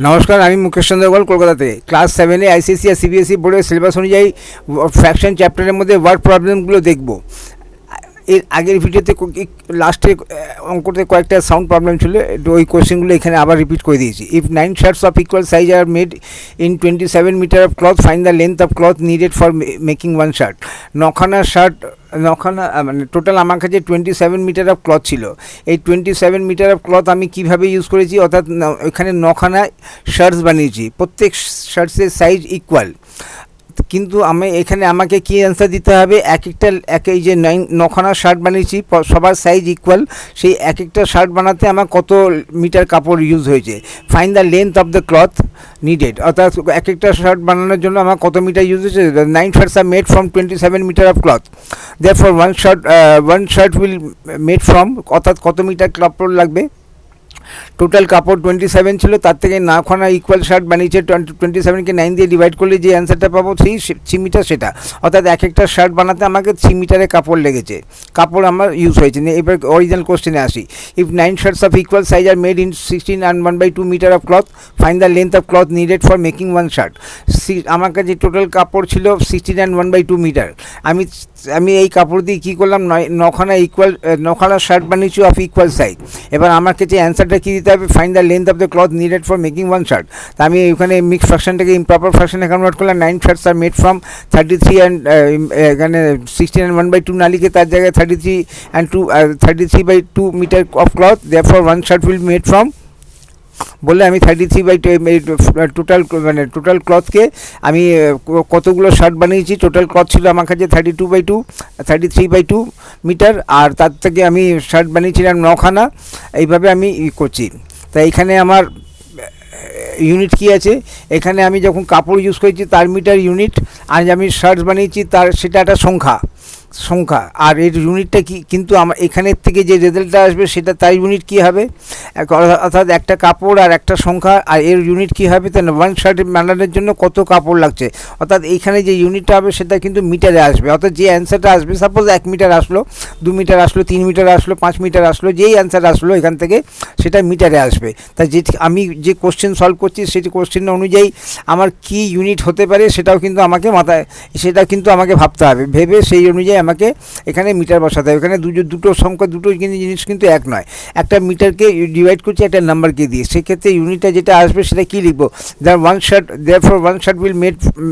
নমস্কার, আমি মুকেশ চন্দ্র গোল, কলকাতা থেকে। ক্লাস 7-এ আইসিএসসি আর সিবিএসসি বোর্ডের সিলেবাস অনুযায়ী ফ্র্যাকশন চ্যাপ্টারের মধ্যে ওয়ার্ড প্রবলেমগুলো দেখব। এর আগের ভিডিওতে লাস্টে অঙ্কতে কয়েকটা সাউন্ড প্রবলেম ছিল, ওই কোয়েশ্চেনগুলো এখানে আবার রিপিট করে দিয়েছি। If 9 shirts of equal size are made in 27 metre of cloth, find the length of cloth needed for making one shirt. নখানা মানে টোটাল আমার কাছে 27 মিটার অফ ক্লথ ছিল। এই 27 মিটার অফ ক্লথ আমি কিভাবে ইউজ করেছি, অর্থাৎ এখানে 9খানা শার্টস বানিয়েছি, প্রত্যেক শার্টসের সাইজ ইকুয়াল। কিন্তু এখানে আমাকে কী অ্যান্সার দিতে হবে, এই যে 9খানা শার্ট বানিয়েছি, সবার সাইজ ইকুয়াল, সেই এক একটা শার্ট বানাতে আমার কত মিটার কাপড় ইউজ হয়েছে। Find the length of the cloth needed, অর্থাৎ এক একটা শার্ট বানানোর জন্য আমার কত মিটার ইউজ হয়েছে। 9 shirts are made from 27 metre of cloth, therefore one shirt will made from, অর্থাৎ কত মিটার কাপড় লাগবে। টোটাল কাপড় 27 ছিল, তার থেকে 9খানা ইকুয়াল শার্ট বানিয়েছে। 27কে 9 দিয়ে ডিভাইড করলে যে অ্যান্সারটা পাবো 3 মিটার, সেটা অর্থাৎ এক একটা শার্ট বানাতে আমাকে 3 মিটারে কাপড় লেগেছে, কাপড় আমার ইউজ হয়েছে। এবার অরিজিনাল কোশ্চেনে আসি। If 9 shirts of equal size are made in 16 and 1/2 metre of cloth, find the length of cloth needed for making one shirt. আমার কাছে টোটাল কাপড় ছিল 16 and 1/2 মিটার। আমি এই কাপড় দিয়ে কী করলাম, 9খানা শার্ট বানিয়েছি অফ ইকুয়াল সাইজ। এবার আমার কাছে অ্যান্সারটা কী দিতে হবে, find the length of the cloth needed for making one shirt. তা আমি ওখানে মিক্স ফ্র্যাকশনটাকে ইমপ্রপার ফ্র্যাকশনে কনভার্ট করলাম। 9 shirts are made from 33 and এখানে 16 and 1/2 না লিখে তার জায়গায় 33/2 metre of cloth, therefore one shirt will made from বললে আমি 33/2 টোটাল ক্লথকে আমি কতগুলো শার্ট বানিয়েছি। টোটাল ক্লথ ছিল আমার কাছে 33/2 মিটার, আর তার থেকে আমি শার্ট বানিয়েছিলাম 9খানা। এইভাবে আমি করছি। তাই এখানে আমার ইউনিট কি আছে, এখানে আমি যখন কাপড় ইউজ করেছি তার মিটার ইউনিট, আর আমি শার্ট বানিয়েছি সেটা একটা সংখ্যা, আর এর ইউনিটটা কি, কিন্তু আমার এখানের থেকে যে রেজাল্টটা আসবে সেটা তার ইউনিট কী হবে, অর্থাৎ একটা কাপড় আর একটা সংখ্যা, আর এর ইউনিট কী হবে, তাহলে ওয়ান শার্ট বানানোর জন্য কত কাপড় লাগছে, অর্থাৎ এইখানে যে ইউনিটটা হবে সেটা কিন্তু মিটারে আসবে। অর্থাৎ যে অ্যান্সারটা আসবে, সাপোজ 1 মিটার আসলো, 2 মিটার আসলো, 3 মিটার আসলো, 5 মিটার আসলো, যেই অ্যান্সার আসলো এখান থেকে সেটা মিটারে আসবে। তাই আমি যে কোশ্চেন সলভ করছি সেটি কোশ্চেন অনুযায়ী আমার কী ইউনিট হতে পারে সেটাও কিন্তু আমাকে আমাকে ভাবতে হবে। ভেবে সেই অনুযায়ী আমাকে এখানে মিটার বসাতে হবে। এখানে দুটো সংখ্যা, দুটো জিনিস কিন্তু এক নয়। একটা মিটারকে ডিভাইড করছি একটা নাম্বারকে দিয়ে, সেক্ষেত্রে ইউনিটটা যেটা আসবে সেটা কী লিখবো, therefore one shirt will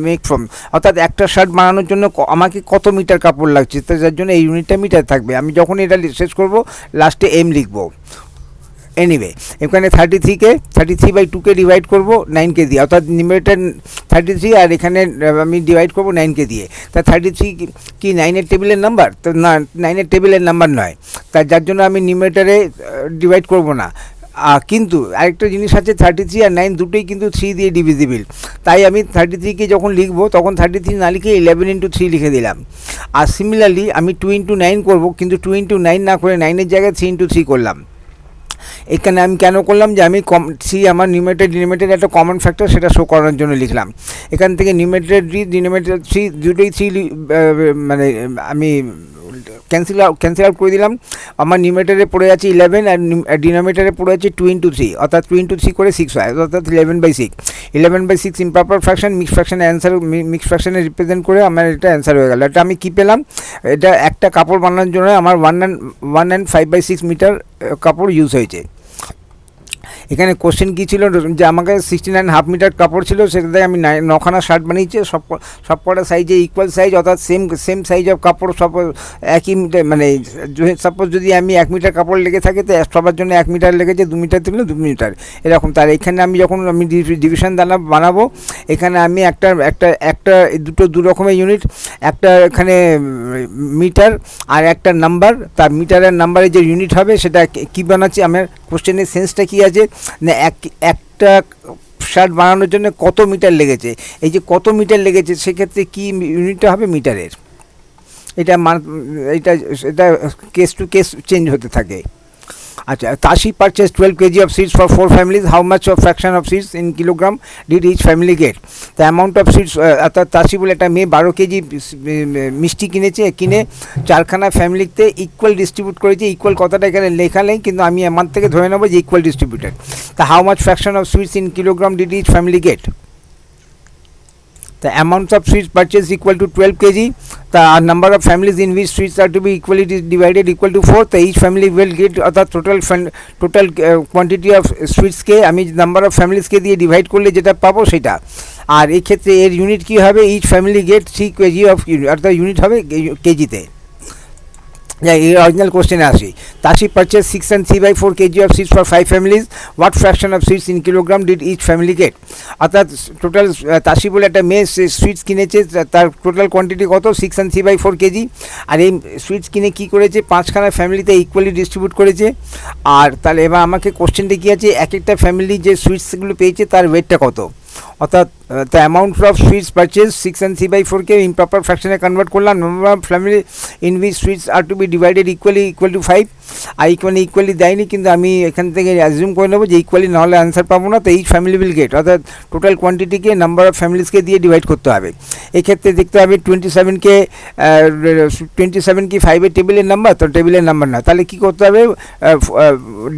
make from, অর্থাৎ একটা শার্ট বানানোর জন্য আমাকে কত মিটার কাপড় লাগছে, তো যার জন্য এই ইউনিটটা মিটার থাকবে। আমি যখন এটা শেষ করবো লাস্টে এম লিখবো। এনিওয়ে, এখানে 33/2কে ডিভাইড করবো 9কে দিয়ে, অর্থাৎ নিউমারেটর 33 আর এখানে আমি ডিভাইড করবো 9কে দিয়ে। তা 33 কি 9-এর টেবিলের নাম্বার? তো না, 9-এর টেবিলের নাম্বার নয়, যার জন্য আমি নিউমারেটরে ডিভাইড করবো না। কিন্তু আরেকটা জিনিস আছে, 33 আর 9 দুটোই কিন্তু 3 দিয়ে ডিভিজিবল। তাই আমি 33কে যখন লিখবো তখন 33 না লিখে 11/3 লিখে দিলাম। আর সিমিলারলি আমি 2/9 করবো, কিন্তু 2/9 না করে 9-এর জায়গায় 3/3 করলাম। এখানে আমি কেন করলাম, যে আমি আমার ডিনোমিনেটর একটা কমন ফ্যাক্টর, সেটা শো করানোর জন্য লিখলাম। এখান থেকে ডিনোমিনেটর 3 দুটোই 3 মানে আমি ক্যান্সেল আউট করে দিলাম। আমার নিউমারেটরে পড়ে আছে 11 আর ডিনোমিনেটরে পড়ে আছে 2/3, অর্থাৎ 2/3 করে 6 হয়, অর্থাৎ 11/6। 11/6 ইমপ্রপার ফ্র্যাকশন, মিক্স ফ্র্যাকশনের অ্যান্সার, মিক্স ফ্র্যাকশনে রিপ্রেজেন্ট করে আমার এটা অ্যান্সার হয়ে গেল। এটা আমি কী পেলাম, এটা একটা কাপড় বানানোর জন্য আমার 1 and 5/6 মিটার কাপড় ইউজ হয়েছে। এখানে কোশ্চেন কী ছিল, যে আমাকে 16.5 মিটার কাপড় ছিল, সেটাতে আমি 9খানা শার্ট বানিয়েছি, সব কটা সাইজে ইকুয়াল সাইজ, অর্থাৎ সেম সাইজ অফ কাপড়, সব একই মিটার। মানে সাপোজ যদি আমি 1 মিটার কাপড় লেগে থাকে, তো সবার জন্য 1 মিটার লেগেছে, 2 মিটার থাকলে 2 মিটার এরকম। তার এখানে আমি যখন ডিভিশন বানাবো, এখানে আমি একটা দু রকমের ইউনিট, একটা এখানে মিটার আর একটা নাম্বার, তার মিটারের নাম্বারে যে ইউনিট হবে সেটা কী বানাচ্ছি, আমার কোশ্চেনের সেন্সটা কী আছে না, একটা শার্ট বানানোর জন্য কত মিটার লেগেছে, এই যে কত মিটার লেগেছে সেক্ষেত্রে কী ইউনিটটা হবে, মিটারের। এটা কেস টু কেস চেঞ্জ হতে থাকে। আচ্ছা, Tashi purchased 12 kg of seeds for 4 families. How much of fraction of seeds in kilogram did each family get? The amount of seeds, অর্থাৎ তাসি বলে একটা মেয়ে 12 কেজি মিষ্টি কিনেছে, কিনে 4খানা ফ্যামিলিতে ইকুয়াল ডিস্ট্রিবিউট করেছে। ইকুয়াল কথাটা এখানে লেখা নেই, কিন্তু আমি আমার থেকে ধরে নেবো যে ইকুয়াল ডিস্ট্রিবিউটেড। তা how much fraction of sweets in kilogram did each family get? The amount of sweets purchased equal to 12 kg. The number of families in which sweets are to be equally divided equal to 4. So each family will get the total quantity of sweets কে আমি number of ফ্যামিলিজকে দিয়ে divide করলে যেটা পাবো সেটা। আর এই ক্ষেত্রে এর unit কী হবে? Each family get 3 kg of unit, অর্থাৎ ইউনিট হবে কেজিতে। এই অরিজিনাল কোশ্চেনে আসি। Tashi purchased 6 and 3/4 kg of seeds for 5 families. What fraction of seeds in kilogram did each family get? অর্থাৎ টোটাল তাসি বলে একটা মেয়ে সুইটস কিনেছে, তার টোটাল কোয়ান্টিটি কত? 6 and 3/4 kg। আর এই সুইটস কিনে কী করেছে? 5খানা ফ্যামিলিতে ইকুয়ালি ডিস্ট্রিবিউট করেছে। আর তাহলে এবার আমাকে কোশ্চেনটা কী আছে? এক একটা ফ্যামিলি যে সুইটসগুলো পেয়েছে তার ওয়েটটা কত? অর্থাৎ the amount of sweets purchase 6 and 3/4 কে ইমপ্রপার ফ্র্যাকশনে কনভার্ট করলাম। Number of family in which sweets are to be divided equal to 5। আর ইকুয়ালি দেয়নি, কিন্তু আমি এখান থেকে অ্যাজিউম করে নেবো যে ইকুয়ালি নাহলে অ্যান্সার পাবো না। তো ইচ ফ্যামিলি উইল গেট, অর্থাৎ টোটাল কোয়ান্টিটিকে নাম্বার অফ ফ্যামিলিজকে দিয়ে ডিভাইড করতে হবে। এক্ষেত্রে দেখতে হবে 27 কি 5-এর টেবিলের নাম্বার? তো টেবিলের নাম্বার না, তাহলে কী করতে হবে?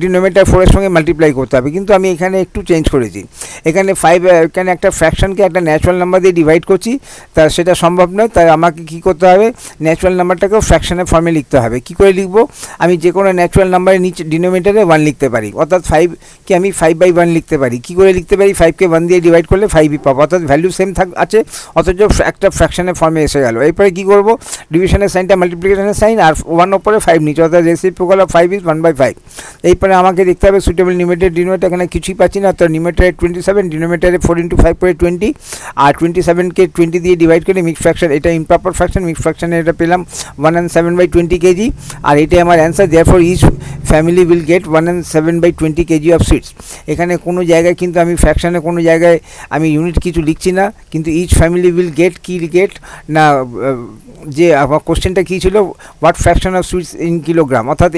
ডিনোমিনেটর 4-এর সঙ্গে মাল্টিপ্লাই করতে হবে। কিন্তু আমি এখানে একটু চেঞ্জ করেছি, এখানে 5 এখানে একটা ফ্র্যাকশনকে একটা ন্যাচুরাল নাম্বার দিয়ে ডিভাইড করছি, তা সেটা সম্ভব নয়। তাই আমাকে কী করতে হবে? ন্যাচুরাল নাম্বারটাকেও ফ্র্যাকশনের ফর্মে লিখতে হবে। কী করে লিখবো? আমি যে কোনো ন্যাচুরাল নাম্বারের নিচে ডিনোমিনেটরে 1 লিখতে পারি, অর্থাৎ 5কে আমি 5/1 লিখতে পারি। কী করে লিখতে পারি? 5কে 1 দিয়ে ডিভাইড করলে 5ই পাবো, অর্থাৎ ভ্যালু সেম আছে, অথচ একটা ফ্র্যাকশনের ফর্মে এসে গেল। এরপরে কী করবো? ডিভিশনের সাইনটা মাল্টিপ্লিকেশনের সাইন, আর 1 ওপরে 5 নিচে, অর্থাৎ রেসিপ্রোকাল অফ 5 ইজ 1/5। এরপরে আমাকে দেখতে হবে সুইটেবল নিউমেরেটর ডিনোমিনেটর, এখানে কিছুই পাচ্ছি না, অর্থাৎ নিউমেরেটরে 27, ডিনোমিনেটরে 4 × 5 করে 20, আর 27কে 20 দিয়ে ডিভাইড করে মিক্স ফ্র্যাকশন, এটা ইমপ্রপার ফ্র্যাকশন, মিক্স ফ্র্যাকশনে এটা পেলাম 1 and 7/20 kg। আর এটাই আমার answer. Therefore each family will get 1 and 7/20 kg of sweets. এখানে কোনো জায়গায় কিন্তু আমি ফ্র্যাকশনে কোনো জায়গায় আমি ইউনিট কিছু লিখছি না, কিন্তু ইচ ফ্যামিলি উইল গেট কি গেট না, যে আমার কোশ্চেনটা কী ছিল? What fraction of sweets in kilogram, অর্থাৎ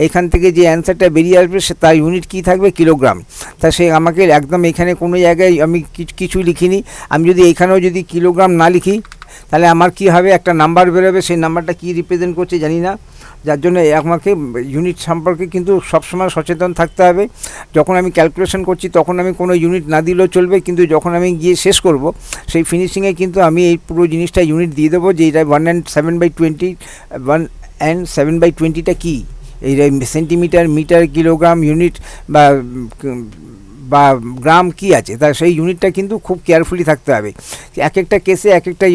এখান থেকে যে অ্যান্সারটা বেরিয়ে আসবে তার ইউনিট কী থাকবে? কিলোগ্রাম। তা সে আমাকে একদম এখানে কোনো জায়গায় আমি কিছু লিখিনি। আমি যদি এখানেও যদি কিলোগ্রাম না লিখি তাহলে আমার কি হবে? একটা নাম্বার বেরোবে, সেই নাম্বারটা কী রিপ্রেজেন্ট করছে জানি না, যার জন্য আমাকে ইউনিট সম্পর্কে কিন্তু সবসময় সচেতন থাকতে হবে। যখন আমি ক্যালকুলেশন করছি তখন আমি কোনো ইউনিট না দিলেও চলবে, কিন্তু যখন আমি গিয়ে শেষ করব সেই ফিনিশিংয়ে কিন্তু আমি এই পুরো জিনিসটা ইউনিট দিয়ে দেবো, যে এটা 1 and 7/20টা কী, এই সেন্টিমিটার, মিটার, কিলোগ্রাম, ইউনিট বা গ্রাম কী আছে, তা সেই ইউনিটটা কিন্তু খুব কেয়ারফুলি থাকতে হবে। এক একটা কেসে এক একটা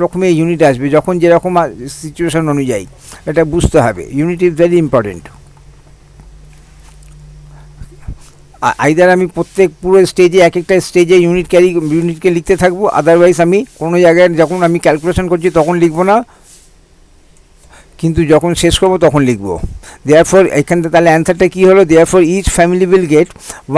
রকমের ইউনিট আসবে, যখন যেরকম সিচুয়েশন অনুযায়ী, এটা বুঝতে হবে। Unit is very important. Either আমি পুরো স্টেজে এক একটা স্টেজে ইউনিটকে লিখতে থাকবো, আদারওয়াইজ আমি কোনো জায়গায় যখন আমি ক্যালকুলেশন করছি তখন লিখবো না, কিন্তু যখন শেষ করবো তখন লিখবো। দেয়ারফর এখানটা তাহলে অ্যান্সারটা কী হলো? Therefore each family will get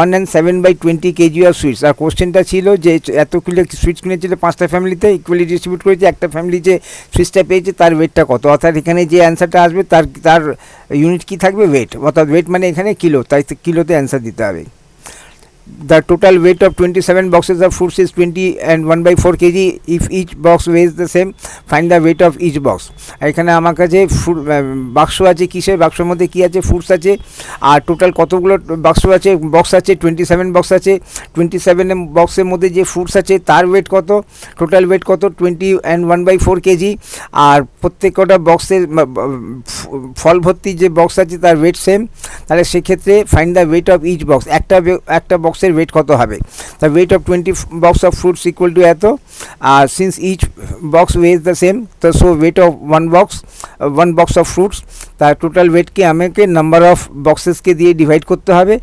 1 and 7/20 kg of sweets. আর কোশ্চেনটা ছিল যে এত কিলো সুইটস কিনেছিল 5টা ফ্যামিলিতে, ইকুয়ালি ডিস্ট্রিবিউট করেছে, একটা ফ্যামিলি যে সুইটসটা পেয়েছে তার ওয়েটটা কত, অর্থাৎ এখানে যে অ্যান্সারটা আসবে তার ইউনিট কী থাকবে? ওয়েট, অর্থাৎ ওয়েট মানে এখানে কিলো, তাই কিলোতে অ্যান্সার দিতে হবে। The total weight of 27 boxes of fruits is 20 and 1/4 kg. If each box weighs the same, find the weight of each box. এখানে আমার কাছে বাক্স আছে, কিসের বাক্সের মধ্যে কী আছে? ফ্রুটস আছে। আর টোটাল কতগুলো বক্স আছে? 27 বক্স আছে। 27 বক্সের মধ্যে যে ফ্রুটস আছে তার ওয়েট কত? টোটাল ওয়েট কত? 20 and 1/4 kg। আর প্রত্যেকটা বক্সের ফল ভর্তি যে বক্স আছে তার ওয়েট সেম, তাহলে সেক্ষেত্রে find the weight of each box. একটা বক্সের ওয়েট কত হবে? The weight of 20 box of fruits equal to এত। আর since each box weighs the same, তো so weight of one box of fruits, তার টোটাল ওয়েটকে আমাকে নাম্বার অফ বক্সেসকে দিয়ে ডিভাইড করতে হবে।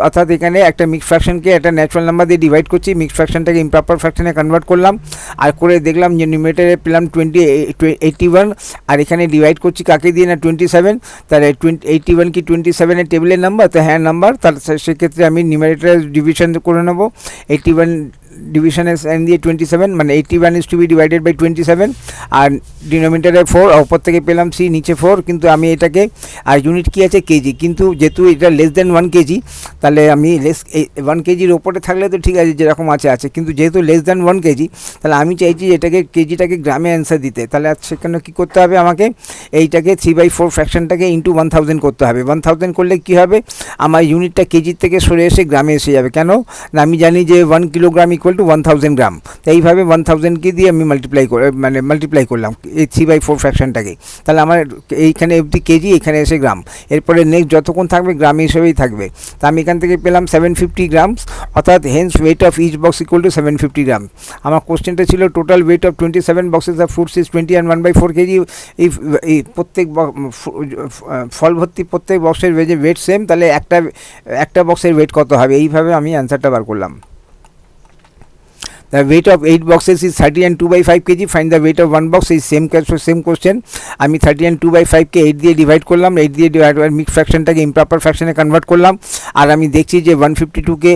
অর্থাৎ এখানে একটা মিক্স ফ্র্যাকশনকে একটা ন্যাচুরাল নাম্বার দিয়ে ডিভাইড করছি, মিক্স ফ্র্যাকশনটাকে ইমপ্রপার ফ্র্যাকশনে কনভার্ট করলাম, আর করে দেখলাম যে নিউমেরেটরে পেলাম 81, আর এখানে ডিভাইড করছি কাকে দিয়ে? না 27। তাহলে 81 কি 27-এর টেবিলের নাম্বার? তো হ্যাঁ নাম্বার, তাহলে সেক্ষেত্রে আমি নিউমেরেটরে ডিভিশন করে নেবো। 81 ডিভিশনের সাইন দিয়ে 27, মানে 81 is to be divided by 27, আর ডিনোমিনেটরে 4, ওপর থেকে পেলাম 3, নিচে 4, কিন্তু আমি এটাকে, আর ইউনিট কী আছে কেজি, কিন্তু যেহেতু এটা লেস দেন 1 কেজি, তাহলে আমি 1 কেজির ওপরে থাকলে তো ঠিক আছে, যেরকম আছে, কিন্তু যেহেতু লেস দেন 1 কেজি, তাহলে আমি চাইছি এটাকে কেজিটাকে গ্রামে অ্যান্সার দিতে। তাহলে সেখানে কী করতে হবে আমাকে, এইটাকে 3/4 ফ্র্যাকশনটাকে ইন্টু 1000 করতে হবে। 1000 করলে কী হবে, আমার ইউনিটটা কেজির থেকে সরে এসে গ্রামে এসে যাবে। কেন না, আমি জানি যে 1 কিলোগ্রাম ইকুয়াল টু 1000 গ্রাম, তো এইভাবে 1000কে দিয়ে আমি মাল্টিপ্লাই করলাম এই 3/4 ফ্র্যাকশনটাকে। তাহলে আমার এইখানে অবধি কেজি, এখানে এসে গ্রাম, এরপরে নেক্সট যতক্ষণ থাকবে গ্রাম হিসেবেই থাকবে। তা আমি এখান থেকে পেলাম 750 গ্রামস, অর্থাৎ hence weight of each box equal to 750 gram. আমার কোশ্চেনটা ছিল total weight of 27 boxes of foods is 20 and 1/4 KG. এই প্রত্যেক ফল ভর্তি প্রত্যেক বক্সের ওয়েট সেম, তাহলে একটা বক্সের ওয়েট কত হবে, এইভাবে আমি অ্যান্সারটা বার করলাম। The weight of 8 boxes is 30 and 2/5 kg. Find the weight of 1 box is same question. আমি 30 and 2/5 কে 8 দিয়ে ডিভাইড করলাম, 8 দিয়ে ডিভাইড করে মিক্স ফ্র্যাকশনটাকে ইমপ্রপার ফ্র্যাকশনে কনভার্ট করলাম। আর আমি দেখছি যে 152কে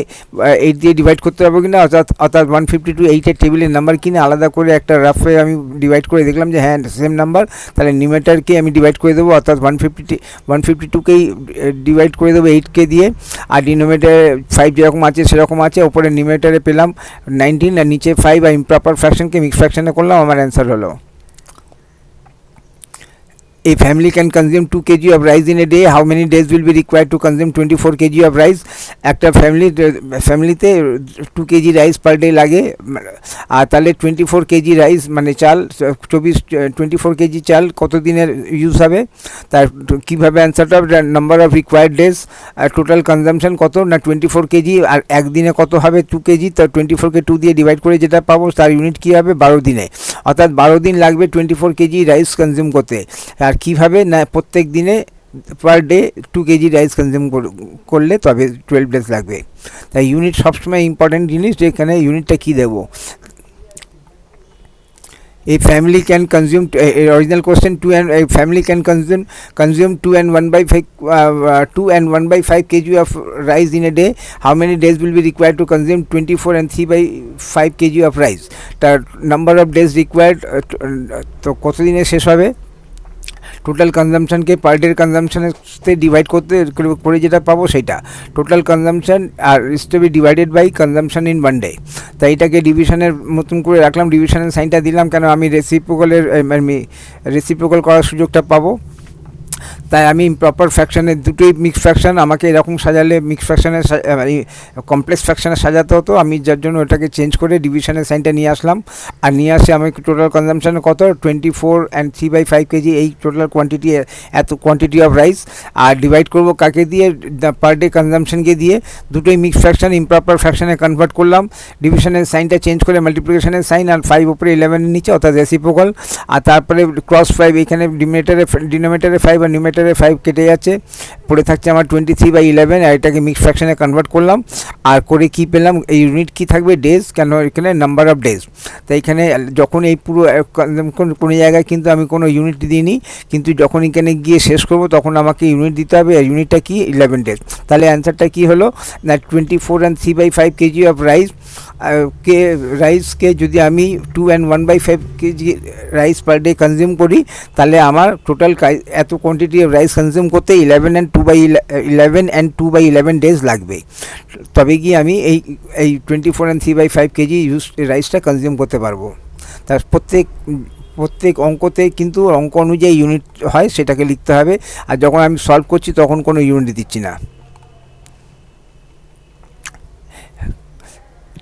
8 দিয়ে ডিভাইড করতে পারবো কিনা, অর্থাৎ 152 8-এর টেবিলের নাম্বার কিনে আলাদা করে একটা রাফে আমি ডিভাইড করে দেখলাম যে হ্যাঁ সেম নাম্বার, তাহলে নিউমেটারকে আমি ডিভাইড করে দেবো, অর্থাৎ 152কেই ডিভাইড করে দেবো 8কে দিয়ে, আর ডিনোমিনেটারে 5 যেরকম আছে সেরকম আছে, ওপরে নিউমেটারে পেলাম 19 আর নিচে 5, আর ইমপ্রপার ফ্র্যাকশনকে মিক্স ফ্র্যাকশনে করলাম, আমার অ্যান্সার হলো। A family can consume 2 kg of rice in a day. How many days will be required to consume 24 kg of rice? একটা ফ্যামিলিতে 2 কেজি রাইস পার ডে লাগে, আর তাহলে 24 কেজি রাইস মানে চাল 24 কেজি চাল কত দিনের ইউজ হবে, তার কীভাবে অ্যান্সারটা, number of required days, total consumption কত না 24 কেজি, আর একদিনে কত হবে 2 কেজি, তো 24কে 2 দিয়ে ডিভাইড করে যেটা পাবো তার ইউনিট কী হবে 12 দিনে, অর্থাৎ 12 দিন লাগবে 24 কেজি রাইস কনজিউম করতে। আর কীভাবে না, প্রত্যেক দিনে per day 2 KG rice consume করলে তবে 12 ডেজ লাগবে। তাই ইউনিট সবসময় ইম্পর্টেন্ট জিনিস, যে এখানে ইউনিটটা কী দেবো। A family can consume original question 2 and a family can consume 2 and 1/5 kg of rice in a day. How many days will be required to consume 24 and 3/5 kg of rice? The number of days required তো কত দিনে শেষ হবে, total কনজামশনকে পার ডের কনজামশানে divide করে যেটা পাবো সেটা টোটাল কনজামশান, আর is to be divided by consumption in 1 day. তাই এটাকে ডিভিশনের মতন করে রাখলাম, ডিভিশনের সাইনটা দিলাম, কেন আমি রেসিপ্রোকাল করার সুযোগটা পাবো। তাই আমি প্রপার ফ্র্যাকশানে দুটোই মিক্স ফ্র্যাকশান, আমাকে এরকম সাজালে মিক্স ফ্র্যাকশানে কমপ্লেক্স ফ্র্যাকশানে সাজাতে হতো, আমি যার জন্য ওটাকে চেঞ্জ করে ডিভিশনের সাইনটা নিয়ে আসলাম। আর নিয়ে আসে আমি টোটাল কনজামশানে কত 24 and 3/5 কেজি, এই টোটাল কোয়ান্টিটি, এত কোয়ান্টিটি অফ রাইস, আর ডিভাইড করবো কাকে দিয়ে, পার ডে কনজামশানকে দিয়ে। দুটোই মিক্স ফ্র্যাকশান ইমপ্রপার ফ্র্যাকশানে কনভার্ট করলাম, ডিভিশনের সাইনটা চেঞ্জ করে মাল্টিপ্লিকেশনের সাইন, আর 5 উপরে 11-এর নিচে অর্থাৎ রেসিপ্রোকাল, আর তারপরে ক্রস 5, এখানে ডিনোমিনেটরে 5 আর নিউমেটারে 5 কেটে যাচ্ছে, পড়ে থাকছে আমার 23/11, আর এটাকে মিক্স ফ্র্যাকশনে কনভার্ট করলাম। আর করে কি পেলাম, এই ইউনিট কি থাকবে ডেজ, কেন এখানে নাম্বার অফ ডেজ। তাই এখানে যখন এই পুরো কোনো জায়গায় কিন্তু আমি কোনো ইউনিট দিইনি, কিন্তু যখন এখানে গিয়ে শেষ করব তখন আমাকে ইউনিট দিতে হবে, আর ইউনিটটা কি 11 ডেজ। তাহলে অ্যান্সারটা কি হলো না 24 and 3/5 কেজি অফ রাইসকে যদি আমি 2 and 1/5 KG rice per day consume করি, তাহলে আমার টোটাল এত কোয়ান্টিটি অফ রাইস কনজিউম করতে 11 and 2/11 ডেজ লাগবে, তবে গিয়ে আমি এই 24 and 3/5 কেজি রাইসটা কনজিউম করতে পারবো। তার প্রত্যেক অঙ্কতে কিন্তু অঙ্ক অনুযায়ী ইউনিট হয়, সেটাকে লিখতে হবে। আর যখন আমি সলভ করছি তখন কোনো ইউনিট দিচ্ছি না।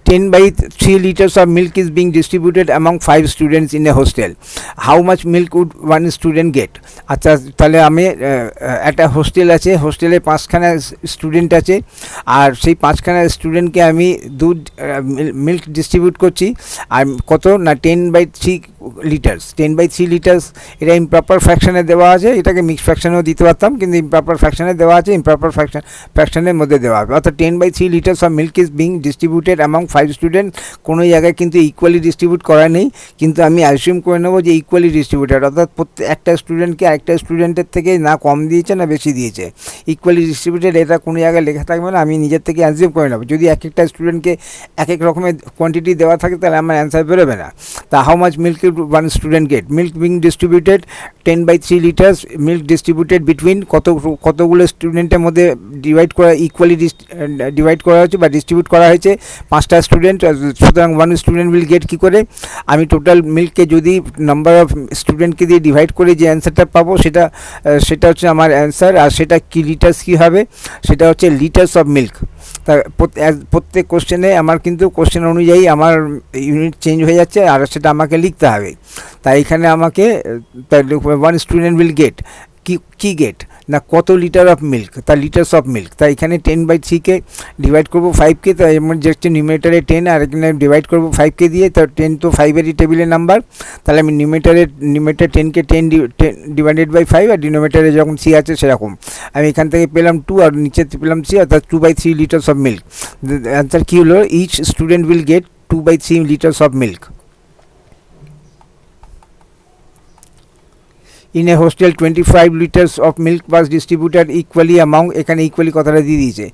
10/3 liters of milk is being distributed among 5 students in a hostel. How much milk would one student get? আচ্ছা, তাহলে আমি একটা হোস্টেল আছে, হোস্টেলে 5খানা স্টুডেন্ট আছে, আর সেই 5খানা স্টুডেন্টকে আমি দুধ মিল্ক ডিস্ট্রিবিউট করছি, আর কত না 10/3 লিটার্স, 10/3 লিটার্স। এটা ইমপ্রপার ফ্র্যাকশনে দেওয়া আছে, এটাকে মিক্স ফ্র্যাকশনেও দিতে পারতাম, কিন্তু ইমপ্রপার ফ্র্যাকশনে দেওয়া আছে, ইমপ্রপার ফ্র্যাকশনের মধ্যে দেওয়া হবে। অর্থাৎ 10/3 litres of milk is being distributed among 5 student. কোনো জায়গায় কিন্তু ইকুয়ালি ডিস্ট্রিবিউট করা নেই, কিন্তু আমি অ্যাজিউম করে নেবো যে ইকুয়ালি ডিস্ট্রিবিউটেড, অর্থাৎ একটা স্টুডেন্টকে আরেকটা স্টুডেন্টের থেকে না কম দিয়েছে না বেশি দিয়েছে, ইকুয়ালি ডিস্ট্রিবিউটেড। এটা কোনো জায়গায় লেখা থাকবে না, আমি নিজের থেকে অ্যাজিউম করে নেবো। যদি এক একটা স্টুডেন্টকে এক এক রকমের কোয়ান্টিটি দেওয়া থাকে তাহলে আমার অ্যান্সার বেরোবে না। তা how much milk one student get, milk being distributed 10/3 litres, milk distributed between কতগুলো স্টুডেন্টের মধ্যে ডিভাইড করা, ইকুয়ালি ডিভাইড করা হয়েছে বা ডিস্ট্রিবিউট করা হয়েছে 5টা স্টুডেন্ট। সুতরাং ওয়ান স্টুডেন্ট উইল গেট কী করে, আমি টোটাল মিল্ককে যদি নাম্বার অফ স্টুডেন্টকে দিয়ে ডিভাইড করে যে অ্যান্সারটা পাবো সেটা হচ্ছে আমার অ্যান্সার। আর সেটা কি লিটার্স কী হবে, সেটা হচ্ছে লিটার্স অফ মিল্ক। তা প্রত্যেক কোশ্চেনে আমার কিন্তু কোশ্চেন অনুযায়ী আমার ইউনিট চেঞ্জ হয়ে যাচ্ছে, আর সেটা আমাকে লিখতে হবে। তাই এখানে আমাকে ওয়ান স্টুডেন্ট উইল গেট কি গেট না কত লিটার অফ মিল্ক, তা লিটার্স অফ মিল্ক। তাই এখানে 10/3কে ডিভাইড করবো 5কে, তাই এমন যে হচ্ছে নিউমেটারে 10 আর এখানে ডিভাইড করবো 5কে দিয়ে। তো 10 তো 5-এরই টেবিলের নাম্বার, তাহলে আমি নিউমেটার 10কে 10 ডিভাইডেড বাই 5, আর ডিনোমিনেটরে যখন সি আছে সেরকম আমি এখান থেকে পেলাম 2 আর নিচে পেলাম 3, অর্থাৎ 2/3 লিটার্স অফ মিল্ক। অ্যান্সার কী হলো, each student will get 2/3 litres of milk. In a hostel 25 liters of milk was distributed equally among, এখানে ইকুয়ালি কথাটা দিয়ে দিয়েছে,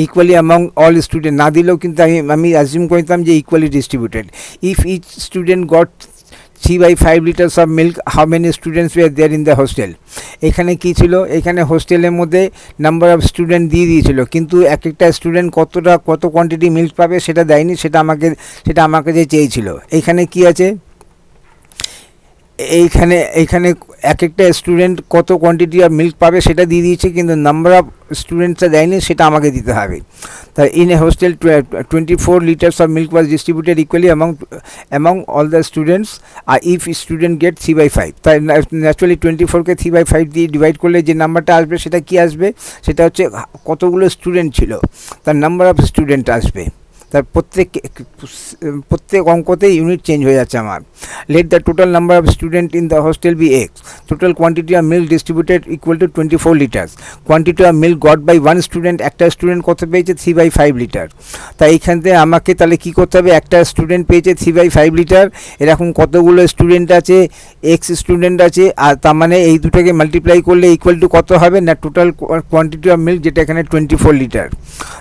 ইকুয়ালি among all student না দিলেও কিন্তু আমি অ্যাজিউম করতাম যে equally distributed. If each student got 3/5 liters of milk, how many students were there in the hostel? এখানে কি ছিল, এখানে হোস্টেলের মধ্যে নাম্বার অফ স্টুডেন্ট দিয়ে দিয়েছিল, কিন্তু এক একটা স্টুডেন্ট কত কোয়ান্টিটি মিল্ক পাবে সেটা দেয়নি, সেটা আমাকে যে চেয়েছিল। এখানে কি আছে, এইখানে এক একটা স্টুডেন্ট কত কোয়ান্টিটি অফ মিল্ক পাবে সেটা দিয়ে দিয়েছে, কিন্তু নাম্বার অফ স্টুডেন্টসটা দেয়নি, সেটা আমাকে দিতে হবে। তাই in a hostel 24 liters of milk was distributed equally among all the students, আর ইফ স্টুডেন্ট গেট 3/5, তাই ন্যাচুরালি 24কে 3/5 দিয়ে ডিভাইড করলে যে নাম্বারটা আসবে সেটা কি আসবে, সেটা হচ্ছে কতগুলো স্টুডেন্ট ছিল, তার নাম্বার অফ স্টুডেন্ট আসবে। তার প্রত্যেক অঙ্কতে ইউনিট চেঞ্জ হয়ে যাচ্ছে আমার। Let the total number of student in the hostel be X, total quantity of milk distributed equal to 24 litres, quantity of milk got by one student, একটা student কত পেয়েছে 3/5 litre. তাই এইখান থেকে আমাকে তাহলে কী করতে হবে, একটা স্টুডেন্ট পেয়েছে 3/5 লিটার, এরকম কতগুলো স্টুডেন্ট আছে, এক্স স্টুডেন্ট আছে, আর তার মানে এই দুটোকে মাল্টিপ্লাই করলে ইকুয়াল টু কত হবে না টোটাল কোয়ান্টিটি অফ মিল্ক, যেটা এখানে 24 লিটার।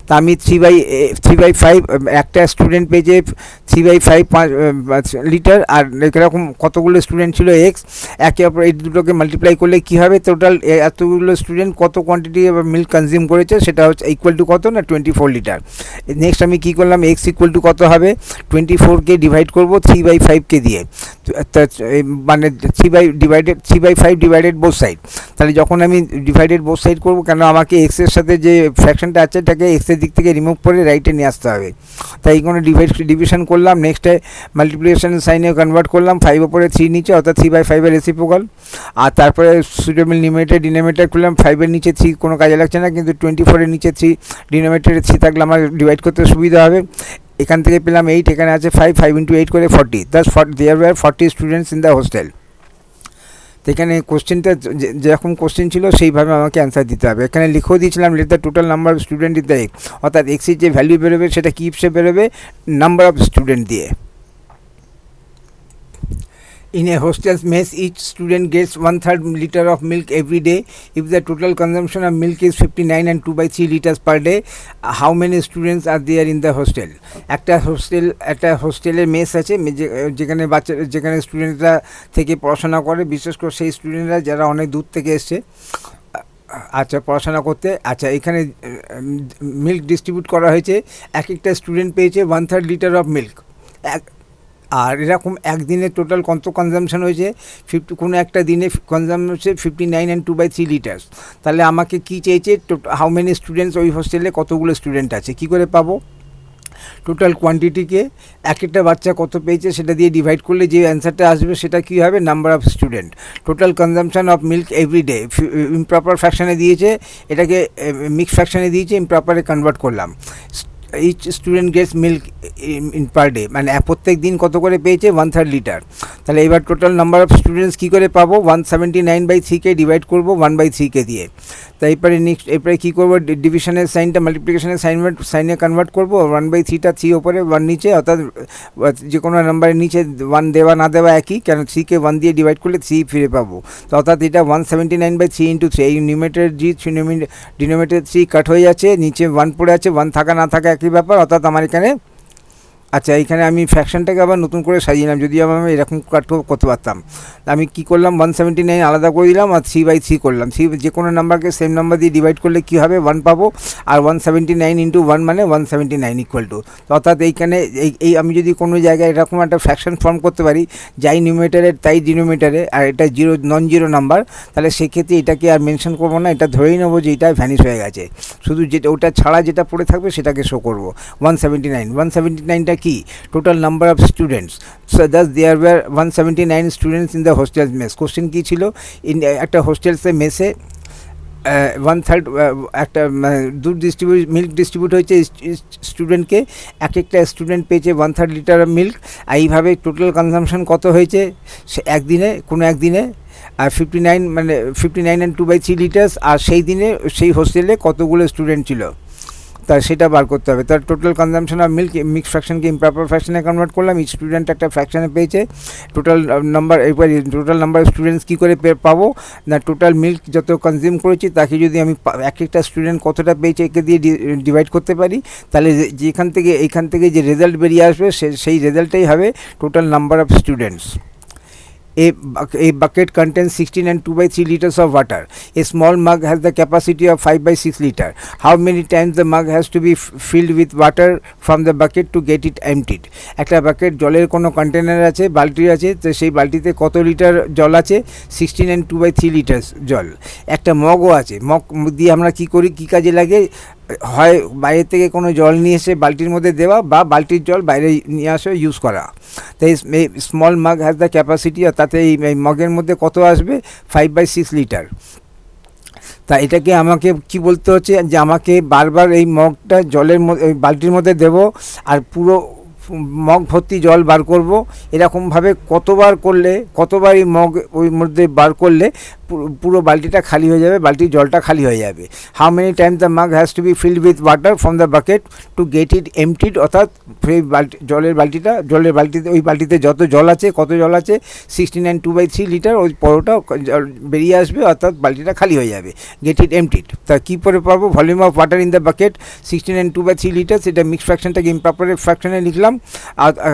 তা আমি 3/5 একটা স্টুডেন্ট পেয়েছে 3/5 লিটার, আর এরকম কতগুলো স্টুডেন্ট ছিল এক্স, একে অপর এই দুটোকে মাল্টিপ্লাই করলে কী হবে, টোটাল এতগুলো স্টুডেন্ট কত কোয়ান্টিটি মিল্ক কনজিউম করেছে সেটা হচ্ছে ইকুয়াল টু কত না 24 লিটার। নেক্সট আমি কী করলাম, এক্স ইকুয়াল টু কত হবে, 24কে ডিভাইড করবো 3/5কে দিয়ে, মানে 3/5 ডিভাইডেড বোথ সাইড। তাহলে যখন আমি ডিভাইডেড বোথ সাইড করবো, কেন আমাকে এক্সের সাথে যে ফ্র্যাকশনটা আছে এটাকে এক্সের দিক থেকে রিমুভ করে রাইটে নিয়ে আসতে হবে। তাই কোনো ডিভিশন করলাম, নেক্সটে মাল্টিপ্লিকেশন সাইনে কনভার্ট করলাম, 5 ওপরে 3 নিচে, অর্থাৎ 3/5 রেসিপ্রোকাল। আর তারপরে সুটেবল নিউমারেটর ডিনোমিনেটর করলাম, 5-এর নিচে 3 কোনো কাজে লাগছে না, কিন্তু 24-এর নিচে 3 ডিনোমিনেটরে 3 থাকলে আমার ডিভাইড করতে সুবিধা হবে। এখান থেকে পেলাম 8, এখানে আছে 5 × 8 করে 40, thus there were 40 students in the hostel. তো এখানে কোশ্চেনটা যেরকম কোশ্চেন ছিল সেইভাবে আমাকে অ্যান্সার দিতে হবে। এখানে লিখেও দিয়েছিলাম late the total number of student in the x, অর্থাৎ এক্সের যে ভ্যালু বেরোবে সেটা কী হিসেবে বেরোবে, নাম্বার অফ স্টুডেন্ট দিয়ে। In a hostel's mess, each student gets 1/3 liter of milk every day. If the total consumption of milk is 59 and 2/3 liters per day, how many students are there in the hostel? একটা হোস্টেলের mace আছে, যেখানে স্টুডেন্টরা থেকে পড়াশোনা করে, বিশেষ করে সেই স্টুডেন্টরা যারা অনেক দূর থেকে এসছে আচ্ছা পড়াশোনা করতে। আচ্ছা এখানে মিল্ক ডিস্ট্রিবিউট করা হয়েছে, এক একটা স্টুডেন্ট পেয়েছে 1/3 লিটার অফ মিল্ক, আর এরকম একদিনে টোটাল কত কনজামশন হয়েছে, কোনো একটা দিনে কনজাম হচ্ছে 59 and 2/3 লিটার্স। তাহলে আমাকে কি চেয়েছে, হাউ মেনি স্টুডেন্টস, ওই হোস্টেলে কতগুলো স্টুডেন্ট আছে, কি করে পাবো, টোটাল কোয়ান্টিটিকে এক একটা বাচ্চা কত পেয়েছে সেটা দিয়ে ডিভাইড করলে যে অ্যান্সারটা আসবে সেটা কী হবে, number of student. Total consumption of milk every day, improper ফ্র্যাকশানে দিয়েছে, এটাকে মিক্স ফ্র্যাকশানে দিয়েছে, ইমপ্রপারে কনভার্ট করলাম। Each student gets milk in per day, মানে প্রত্যেক দিন কত করে পেয়েছে 1/3 লিটার। তাহলে এবার টোটাল নাম্বার অফ স্টুডেন্টস কী করে পাবো, 179/3কে ডিভাইড করবো 1/3কে দিয়ে। তো এরপরে কী করবো, ডিভিশনের সাইনটা মাল্টিপ্লিকেশনের সাইনে কনভার্ট করবো, 1/3টা 3 ওপরে 1 নিচে, অর্থাৎ যে কোনো নাম্বারের নিচে 1 দেওয়া না দেওয়া একই, কারণ 3কে 1 দিয়ে ডিভাইড করলে 3 ফিরে পাবো। তো অর্থাৎ এটা 179/3 ইন্টু 3, এই নিউমেটারের ডিনোমিনেটর 3 কাট হয়ে যাচ্ছে, নিচে 1 পড়ে আছে, 1 থাকা না থাকা একই ব্যাপার, অর্থাৎ আমার এখানে আচ্ছা এইখানে আমি ফ্র্যাকশনটাকে আবার নতুন করে সাজিয়ে যদি আমি এরকম করতে পারতাম। আমি কি করলাম, 179 আলাদা করে দিলাম আর 3/3 করলাম। 3 যে কোনো নাম্বারকে সেম নাম্বার দিয়ে ডিভাইড করলে কী হবে, 1 পাবো, আর 179 ইন্টু 1 মানে 179 ইকুয়াল টু। অর্থাৎ এইখানে এই আমি যদি কোনো জায়গায় এরকম একটা ফ্র্যাকশন ফর্ম করতে পারি, যাই নিউমেটারের তাই ডিনোমিনেটরে, আর এটা নন জিরো নাম্বার, তাহলে সেক্ষেত্রে এটাকে আর মেনশন করবো না, এটা ধরেই নেবো যে এটা ভ্যানিশ হয়ে গেছে, শুধু যেটা ওটা ছাড়া যেটা পড়ে থাকবে সেটাকে শো করবো। 179টা কি, total number of students. So thus there were 179 students in the hostel mess. Question কী ছিল, একটা হোস্টেলসে মেসে 1/3 একটা দুধ মিল্ক ডিস্ট্রিবিউট হয়েছে স্টুডেন্টকে, একটা স্টুডেন্ট পেয়েছে 1/3 লিটার মিল্ক। এইভাবে টোটাল কনজামশন কত হয়েছে সে একদিনে, কোনো একদিনে, আর 59 and 2/3 লিটার্স, আর সেই দিনে সেই হোস্টেলে কতগুলো স্টুডেন্ট ছিল তা সেটা বার করতে হবে। তার total consumption of milk mix ফ্র্যাকশনকে ইমপ্রপার ফ্র্যাকশনে কনভার্ট করলাম, ইচ স্টুডেন্ট একটা ফ্র্যাকশনে পেয়েছে, টোটাল নাম্বার, এরপর টোটাল নাম্বার অফ স্টুডেন্টস কী করে পাবো না, টোটাল মিল্ক যত কনজিউম করেছি তাকে যদি আমি একটা স্টুডেন্ট কতটা পেয়েছে একে দিয়ে ডিভাইড করতে পারি, তাহলে এইখান থেকে যে রেজাল্ট বেরিয়ে আসবে সেই রেজাল্টটাই হবে total number of students. A bucket contains 16 and 2/3 liters of water. A small mug has the capacity of 5/6 liter. How many times the mug has to be filled with water from the bucket to get it emptied? একটা bucket জলের কোনো container আছে, বালতি আছে, তো সেই বালতিতে কত লিটার জল আছে, 16 and 2/3 লিটার্স জল। একটা মগও আছে, মগ দিয়ে আমরা কী করি, কী কাজে লাগে, হয় বাইরে থেকে কোনো জল নিয়ে এসে বালতির মধ্যে দেওয়া, বা বালতির জল বাইরে নিয়ে আসে ইউজ করা। তাই স্মল মাগ হ্যাজ দ্য ক্যাপাসিটি, আর তাতে এই মগের মধ্যে কত আসবে, 5/6 লিটার। তা এটাকে আমাকে কি বলতে হচ্ছে, যে আমাকে বারবার এই মগটা জলের মধ্যে বালতির মধ্যে দেবো, আর পুরো মগ ভর্তি জল বার করব। এরকমভাবে কতবার এই মগ ওই মধ্যে বার করলে পুরো বালতিটা খালি হয়ে যাবে, বালতির জলটা খালি হয়ে যাবে। How many Times the mug has to be filled with water from the bucket to get it এমটিড, অর্থাৎ সেই জলের বালতিতে ওই বালতিতে যত জল আছে, কত জল আছে, 16 and 2/3 লিটার, ওই পরোটা বেরিয়ে আসবে, অর্থাৎ বালতিটা খালি হয়ে যাবে, গেট ইট এমটিড। তা কী করে পারবো, volume of water in the bucket 16 and 2/3 litre, সেটা মিক্স ফ্র্যাকশনটাকে ইমপ্রপার ফ্র্যাকশনে লিখলাম,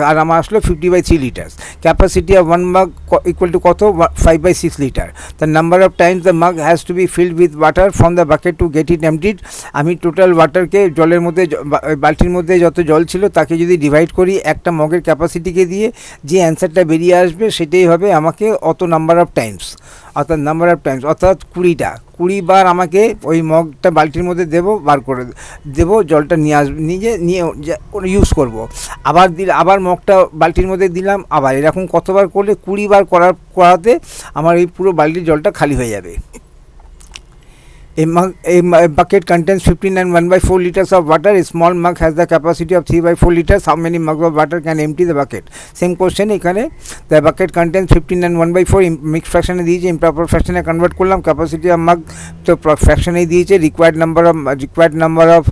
আর আমার আসলো 50/3 লিটার্স। ক্যাপাসিটি অফ 1 মাগ ইকুয়াল টু কত, 5/6 litre. The number of times the mug has to be filled with water from the bucket to get it emptied. আমি total ওয়াটারকে জলের মধ্যে, বালতির মধ্যে যত জল ছিল তাকে যদি ডিভাইড করি একটা মগের ক্যাপাসিটিকে দিয়ে, যে অ্যান্সারটা বেরিয়ে আসবে সেটাই হবে আমাকে অত নাম্বার অফ টাইমস, অর্থাৎ 20 বার আমাকে ওই মগটা বালতির মধ্যে বার করে দেবো, জলটা নিয়ে ইউজ করব। আবার মগটা বালতির মধ্যে দিলাম, আবার এরকম কতবার করলে 20 বার করাতে আমার এই পুরো বালতির জলটা খালি হয়ে যাবে। A bucket contains 15 and 1/4 liters of water. A small mug has the capacity of 3/4 liters. How many mugs of water can empty the bucket? Same question এখানে, the bucket contains 15 and 1/4, mixed fraction দিয়েছে, improper fraction convert করলাম, capacity of mug তো ফ্র্যাকশনে দিয়েছে, required number of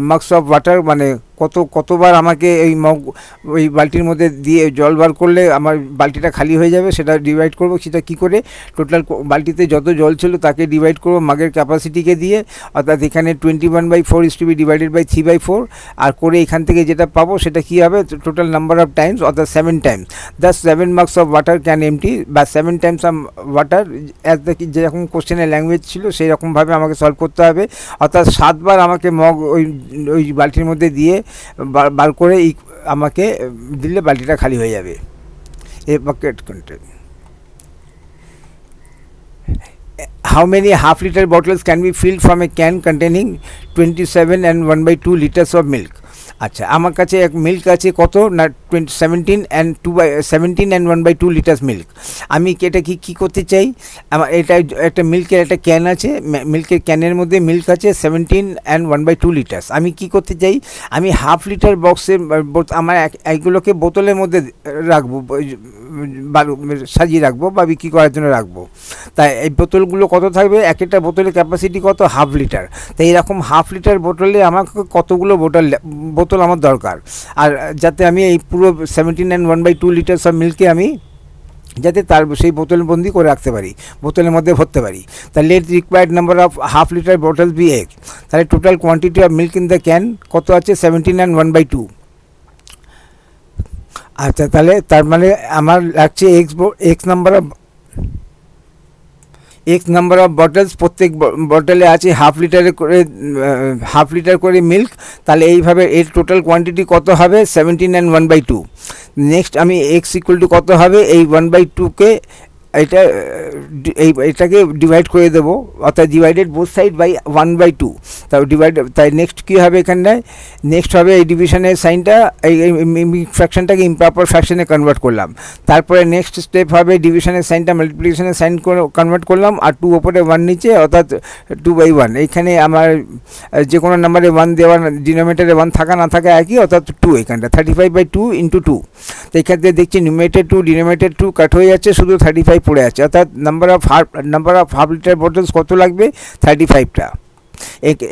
mugs of water, মানে কতবার আমাকে এই mug ওই বালতির মধ্যে দিয়ে জল বার করলে আমার বালতিটা খালি হয়ে যাবে, সেটা ডিভাইড করব। সেটা কি করে, টোটাল বালতিতে যত জল ছিল তাকে ডিভাইড করব মাগের ক্যাপাসিটিকে দিয়ে, অর্থাৎ এখানে 21/4 is to be divided by 3/4, আর করে এখান থেকে যেটা পাবো সেটা কি হবে, টোটাল নাম্বার অফ টাইমস, অর্থাৎ 7 Times. The 7 mugs of water can empty, বা 7 Times of water, as the যেরকম কোশ্চেনের ল্যাঙ্গুয়েজ ছিল সেই রকমভাবে আমাকে সলভ করতে হবে, অর্থাৎ 7 বার আমাকে মগ ওই বালতির মধ্যে দিয়ে বার করে আমাকে দিলে বালতিটা খালি হয়ে যাবে। A bucket contain. How many half-liter bottles can be filled from a can containing 27 and 1/2 liters of milk? আচ্ছা, আমার কাছে এক মিল্ক আছে কত না 17 and 1/2 লিটার মিল্ক। আমি এটা কি করতে চাই, আমার এটা একটা মিল্কের একটা ক্যান আছে, মিল্কের ক্যানের মধ্যে মিল্ক আছে 17 and 1/2 লিটার্স। আমি কি করতে চাই, আমি হাফ লিটার বক্সের আমার এইগুলোকে বোতলের মধ্যে রাখবো, সাজিয়ে রাখবো বা বিক্রি করার জন্য রাখবো। তাই এই বোতলগুলো কত থাকবে, এক একটা বোতলের ক্যাপাসিটি কত, হাফ লিটার। তাই এরকম হাফ লিটার বোতলে আমাকে কতগুলো বোতল আমার দরকার, আর যাতে আমি এই পুরো 17 and 1/2 লিটার সব মিল্কে আমি যাতে তার সেই বোতল বন্দি করে রাখতে পারি, বোতলের মধ্যে ভরতে পারি। তাহলে let required number of half litre bottle be x. তাহলে total quantity of milk in the can কত আছে, 17 and 1/2। আচ্ছা, তাহলে তার মানে আমার লাগছে এক্স নাম্বার অফ বটলস, প্রত্যেক বটলে আছে হাফ লিটার করে মিল্ক। তাহলে এইভাবে এর টোটাল কোয়ান্টিটি কত হবে, 17 and 1/2। নেক্সট আমি এক্স ইকুয়াল টু কত হবে, এই 1/2কে এটাকে ডিভাইড করে দেবো, অর্থাৎ ডিভাইডেড বোথ সাইড বাই 1/2। তাই নেক্সট কী হবে, এখানে নেক্সট হবে এই ডিভিশনের সাইনটা, এই ফ্র্যাকশনটাকে ইমপ্রপার ফ্র্যাকশনে কনভার্ট করলাম। তারপরে নেক্সট স্টেপ হবে ডিভিশনের সাইনটা মাল্টিপ্লিকেশনের সাইন কনভার্ট করলাম, আর 2 ওপরে 1 নিচে, অর্থাৎ 2/1। এইখানে আমার যে কোনো নাম্বারে 1 দেওয়া, ডিনোমিনেটরে 1 থাকা না থাকা একই, অর্থাৎ 2 এখানটা 35/2 × 2। তো এখানে দেখছি নিউমারেটর 2 ডিনোমিনেটর 2 কাট হয়ে যাচ্ছে, শুধু 35 পড়ে আছে, অর্থাৎ number of half litre bottles কত লাগবে, 35টা।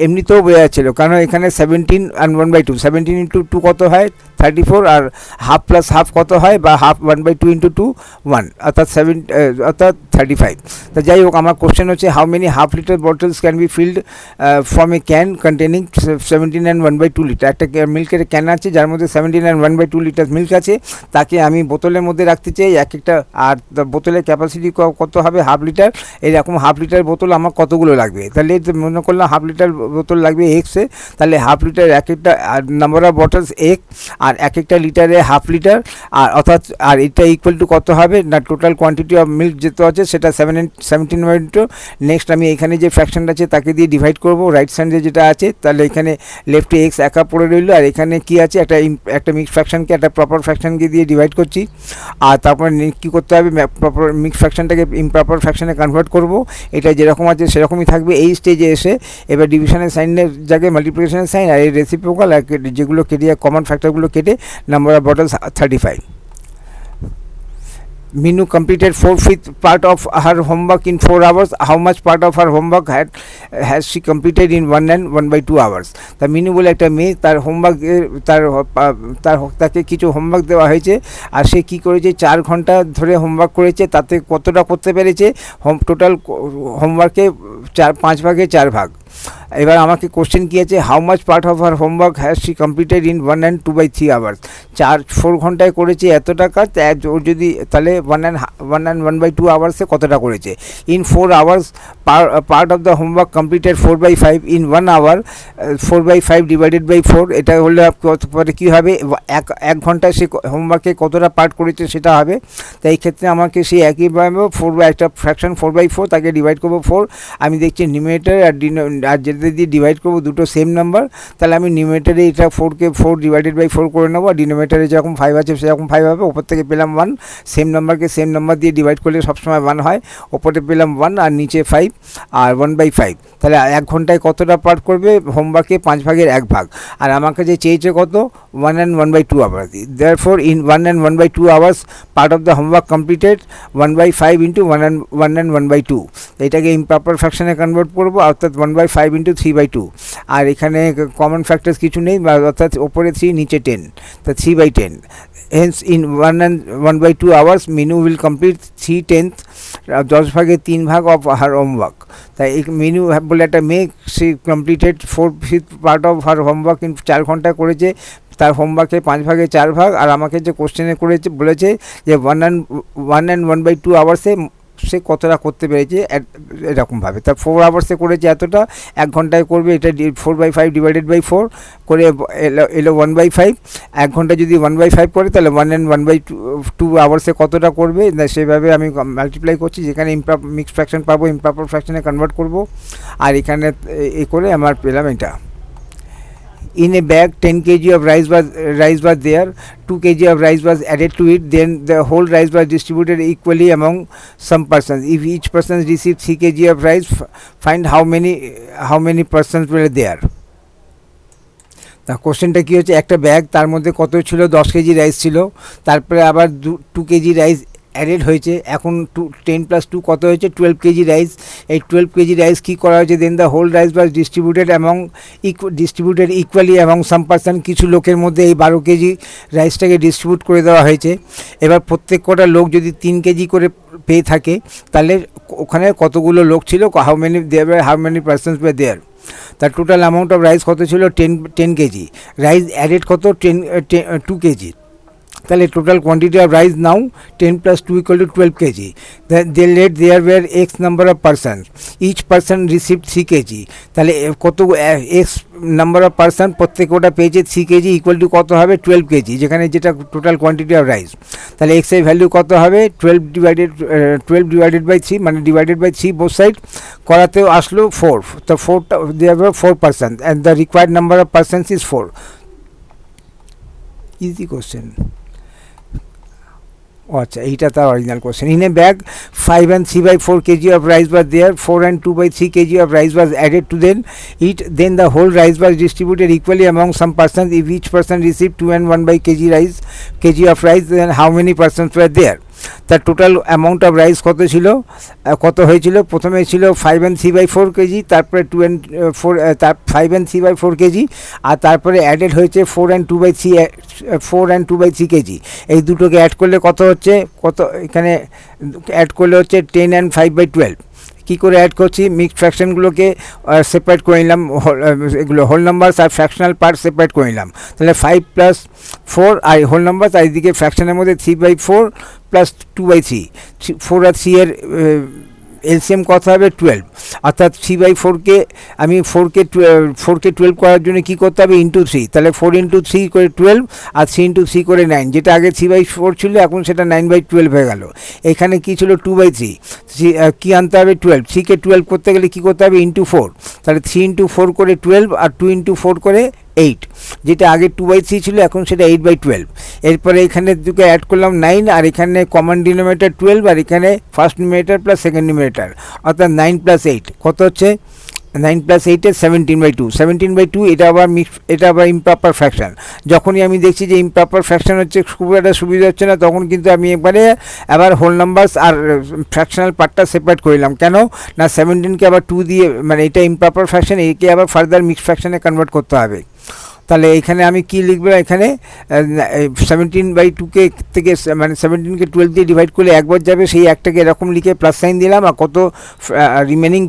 এমনিতেও বোঝা যাচ্ছিল, কারণ এখানে 17 and 1/2, 17 × 2 কত হয়, 34, আর হাফ প্লাস হাফ কত হয়, বা হাফ 1/2 × 2 1, অর্থাৎ 35। তো যাই হোক, আমার কোশ্চেন হচ্ছে how many half litre bottles can be field from a can containing 17 and 1/2 litre. একটা মিল্কের ক্যান আছে যার মধ্যে 17 and 1/2 লিটার মিল্ক আছে, তাকে আমি বোতলের মধ্যে রাখতে চাই একটা, আর বোতলের ক্যাপাসিটি কত হবে, হাফ লিটার। এরকম হাফ লিটার বোতল আমার কতগুলো লাগবে, তাহলে মনে করলাম হাফ লিটার বোতল লাগবে এক্সে। তাহলে হাফ লিটার এক একটা নাম্বার অফ বটলস এক্স, আর এক একটা লিটারে হাফ লিটার, আর অর্থাৎ আর এটা ইকুয়াল টু কত হবে না, টোটাল কোয়ান্টিটি অফ মিল্ক যেটা আছে সেটা 17/2। নেক্সট আমি এখানে যে ফ্র্যাকশনটা আছে তাকে দিয়ে ডিভাইড করব, রাইট সাইডে যেটা আছে। তাহলে এখানে লেফটে এক্স একা পড়ে রইল, আর এখানে কি আছে, একটা মিক্স ফ্র্যাকশনকে একটা প্রপার ফ্র্যাকশনকে দিয়ে ডিভাইড করছি। আর তারপরে কী করতে হবে, প্রপার মিক্স ফ্র্যাকশনটাকে ইমপ্রপার ফ্র্যাকশনে কনভার্ট করব। এটা যেরকম আছে সেরকমই থাকবে। এই স্টেজে এসে এবার ডিভিশনের সাইনের জায়গায় মাল্টিপ্লিকেশনের সাইন, আর এই রেসিপ্রোকাল, আর যেগুলো কেটে কমন ফ্যাক্টরগুলো কেটে number of bottles 35। Minu completed 4/5 part of her homework in 4 hours. How much part of her homework has she completed in 1 and 1/2 hours? তা মিনু বলে একটা মেয়ে, তার হোমওয়ার্ক তাকে কিছু হোমওয়ার্ক দেওয়া হয়েছে, আর সে কী করেছে, 4 ঘন্টা ধরে হোমওয়ার্ক করেছে। তাতে কতটা করতে পেরেছে, টোটাল হোমওয়ার্কে 5 ভাগে 4 ভাগ। এবার আমাকে কোশ্চেন কী আছে, how much part of her homework has she completed in 1 and 2/3 hours. 4 ঘন্টায় করেছে এত টাকা, ওর যদি তাহলে 1 and 1/2 আওয়ার্সে কতটা করেছে। In 4 hours part of the homework completed 4/5। In 1 hour 4/5 divided by 4, এটা হলে কী হবে, 1 ঘন্টায় সে হোমওয়ার্কে কতটা পার্ট করেছে সেটা হবে। তাই এই ক্ষেত্রে আমাকে সেই একইভাবে 4 একটা ফ্র্যাকশন 4/4, তাকে ডিভাইড করবো 4। আমি দেখছি নিউমারেটর আর যেটা দিয়ে ডিভাইড করবো দুটো সেম নাম্বার, তাহলে আমি নিউমারেটরে এটা 4কে 4 ডিভাইডেড বাই 4 করে নেবো, আর ডিনোমিনেটরে যেরকম 5 আছে সেরকম 5 হবে। ওপর থেকে পেলাম 1, সেম নাম্বারকে সেম নাম্বার দিয়ে ডিভাইড করলে সবসময় 1 হয়। ওপরে পেলাম 1 আর নিচে 5, আর 1/5। তাহলে 1 ঘন্টায় কতটা পার্ট করবে, হোমওয়ার্কে 5 ভাগের 1 ভাগ। আর আমাকে যে চেয়েছে কত, 1 and 1/2 hours. Therefore in 1 and 1/2 hours part of the homework completed 1/5 into 1 and 1/2। এটাকে ইমপ্রপার ফ্র্যাকশনে কনভার্ট করবো, অর্থাৎ 1/5 into 3/2। আর এখানে কমন ফ্যাক্টরস কিছু নেই, অর্থাৎ ওপরে 3 নিচে 10, তা 3/10। Hence in 1 and 1/2 hours Minu will complete 3/10, 10 ভাগে 3 ভাগ of her homework। তাই এই মিনু বলে একটা মেয়ে, সে completed 4/5 part of her homework in 4 ঘন্টায় করেছে, তার হোমওয়ার্কে 5 ভাগে 4 ভাগ। আর আমাকে যে কোশ্চেনে বলেছে যে 1 and 1/2 আওয়ার্সে সে কতটা করতে পেরেছে, এরকমভাবে। তার 4 আওয়ার্সে করেছে এতটা, 1 ঘন্টায় করবে এটা 4/5 ডিভাইডেড বাই 4 করে এলো 1/5। 1 ঘন্টা যদি 1/5 করে, তাহলে 1 and 1/2 আওয়ার্সে কতটা করবে, সেভাবে আমি মাল্টিপ্লাই করছি। যেখানে মিক্স ফ্র্যাকশন পাবো, ইমপ্রপার ফ্র্যাকশনে কনভার্ট করব, আর এখানে এ করে আমার পেলাম এটা। in a bag 10 kg of rice was there, 2 kg of rice was added to it, then the whole rice was distributed equally among some persons. If each person received 3 kg of rice, find how many persons were there. তা কোশ্চেনটা কী হচ্ছে, একটা bag, তার মধ্যে কত ছিল, 10 KG rice ছিল, তারপরে আবার 2 কেজি রাইস অ্যাডেড হয়েছে, এখন 10 + 2 কত হয়েছে, 12 কেজি রাইস। এই 12 কেজি রাইস কী করা হয়েছে, then the whole rice was distributed equally among some person, কিছু লোকের মধ্যে এই 12 কেজি রাইসটাকে ডিস্ট্রিবিউট করে দেওয়া হয়েছে। এবার প্রত্যেক কটা লোক যদি 3 কেজি করে পেয়ে থাকে, তাহলে ওখানে কতগুলো লোক ছিল, হাউ মেনি পার্সনস ওয়্যার দেয়ার। তার টোটাল অ্যামাউন্ট অফ রাইস কত ছিল, 10 কেজি, রাইস অ্যাডেড কত, 2 কেজি, তাহলে total quantity of rice now 10 + 2 = 12 KG. They let there were X number of person, each person received 3 KG, তাহলে কত এক্স নাম্বার অফ পার্সন প্রত্যেক ওটা পেয়েছে 3 কেজি, ইকুয়াল টু কত হবে, 12 কেজি, যেখানে যেটা টোটাল কোয়ান্টিটি অফ রাইস। তাহলে এক্স এর ভ্যালু কত হবে, 12 ডিভাইডেড বাই 3, মানে ডিভাইডেড বাই 3 বোথ সাইড করাতেও আসলো 4, তো 4টা there 4 person and the required number of persons is 4। Easy question. আচ্ছা, এইটা তার original question. In a bag 5 and 3/4 kg of rice was there, 4 and 2/3 kg of rice was added to then the whole rice was distributed equally among some persons. If each person received 2 and 1/kg of rice, then how many persons were there? তার total amount of rice কত ছিল, কত হয়েছিল, প্রথমে ছিল 5 and 3/4 KG, তারপরে 2 and 4, 5 and 3/4 KG, আর তারপরে added হয়েছে 4 and 2/3 কেজি। এই দুটোকে অ্যাড করলে কত হচ্ছে, কত এখানে অ্যাড করলে হচ্ছে 10 and 5/12। কী করে অ্যাড করছি, মিক্সড ফ্র্যাকশনগুলোকে সেপারেট করে নিলাম, এগুলো হোল নাম্বারস আর ফ্র্যাকশনাল পার্ট সেপারেট করে নিলাম। তাহলে 5 + 4 আর হোল নাম্বার, আর এদিকে ফ্র্যাকশনের মধ্যে 3/4 + 2/3, 4 আর 3 এর এলসিএম কত হবে, 12, অর্থাৎ 3/4কে আমি 4কে 12 করার জন্য কী করতে হবে, ইন্টু 3, তাহলে 4 × 3 করে 12 আর 3 × 3 করে 9, যেটা আগে 3/4 ছিল এখন সেটা 9/12 হয়ে গেল। এখানে কী ছিল, 2/3, কী আনতে হবে, 12, 3কে 12 করতে গেলে কী করতে হবে, ইন্টু 4, তাহলে 3 × 4 করে 12 আর 2 × 4 করে 8, যেটা আগে 2/3 ছিল এখন সেটা 8/12। এরপরে এখানে দুটো অ্যাড করলাম 9, আর এখানে কমন ডিনোমিনেটর 12, আর এখানে first numerator plus second numerator, অর্থাৎ 9 + 8 কত হচ্ছে, 9 + 8 এর 17/2, 17/2। এটা আবার ইমপ্রপার ফ্র্যাকশন। যখনই আমি দেখছি যে ইমপ্রপার ফ্র্যাকশন হচ্ছে, খুব একটা সুবিধা হচ্ছে না, তখন কিন্তু আমি আবার হোল নাম্বারস আর ফ্র্যাকশনাল পার্টটা সেপারেট করলাম। কেন না, 17কে আবার 2 দিয়ে, মানে এটা ইমপ্রপার ফ্র্যাকশন, একে আবার ফার্দার মিক্সড ফ্র্যাকশনে কনভার্ট করতে হবে। তাহলে এখানে আমি কি লিখব, এখানে 17/2কে থেকে, মানে 17কে 12 দিয়ে ডিভাইড করলে একবার যাবে, সেই একটাকে এরকম লিখে প্লাস সাইন দিলাম, আর কত রিমেনিং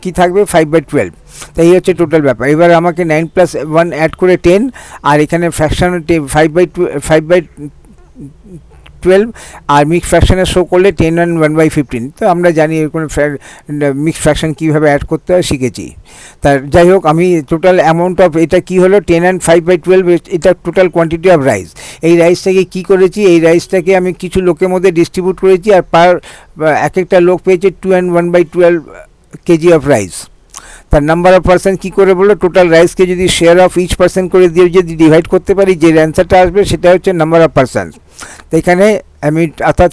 কী থাকবে, 5/12। তাই এই হচ্ছে টোটাল ব্যাপার। এবার আমাকে 9 + 1 অ্যাড করে 10, আর এখানে ফ্র্যাকশন 5/12, আর মিক্স ফ্র্যাকশনে শো করলে 10 and 1/15। তো আমরা জানি এরকম মিক্স ফ্র্যাকশন কীভাবে অ্যাড করতে হয় শিখেছি। তার যাই হোক, আমি টোটাল অ্যামাউন্ট অফ এটা কী হলো, 10 and 5/12, এটা টোটাল কোয়ান্টিটি অফ রাইস। এই রাইসটাকে কী করেছি, এই রাইসটাকে আমি কিছু লোকের মধ্যে ডিস্ট্রিবিউট করেছি, আর এক একটা লোক পেয়েছে 2 and 1/12 কেজি অফ রাইস। তার নাম্বার অফ পার্সন কী করে বললো, টোটাল রাইসকে যদি শেয়ার অফ ইচ পার্সন করে দিয়ে যদি ডিভাইড করতে পারি, যে অ্যান্সারটা আসবে সেটা হচ্ছে নাম্বার অফ পার্সন। তো এখানে আমি অর্থাৎ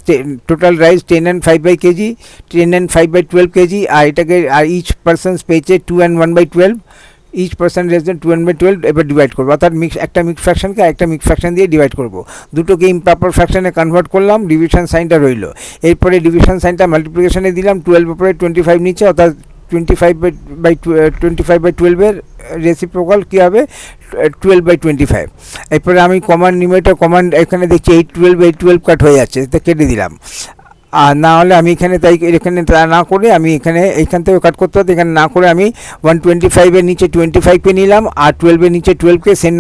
টোটাল রাইস 10 and 5/12 কেজি, আর এটাকে আর ইচ পার্সনস পেয়েছে 2 and 1/12, each person less than 2 and 1/12। এবার ডিভাইড করবো, অর্থাৎ একটা মিক্স ফ্র্যাকশনকে একটা মিক্স ফ্র্যাকশন দিয়ে ডিভাইড করবো, দুটোকে ইমপ্রপার ফ্র্যাকশনে কনভার্ট করলাম, ডিভিশন সাইনটা রইল। এরপরে ডিভিশন সাইনটা মাল্টিপ্লিকেশনে দিলাম, 12 উপরে 25 নিচে, অর্থাৎ 25/12 এর রেসিপ্রোকাল কী হবে, 12/25। এরপরে আমি কমান নিউমারেটর কমান, এখানে দেখছি 8/12 কাট হয়ে যাচ্ছে, তো কেটে দিলাম। আর না হলে আমি এখানে এখানে না করে আমি এইখান থেকে কাট করতে হতো, এখানে না করে আমি 125-এর নিচে 25কে নিলাম, আর 12-এর নিচে 12কে সেম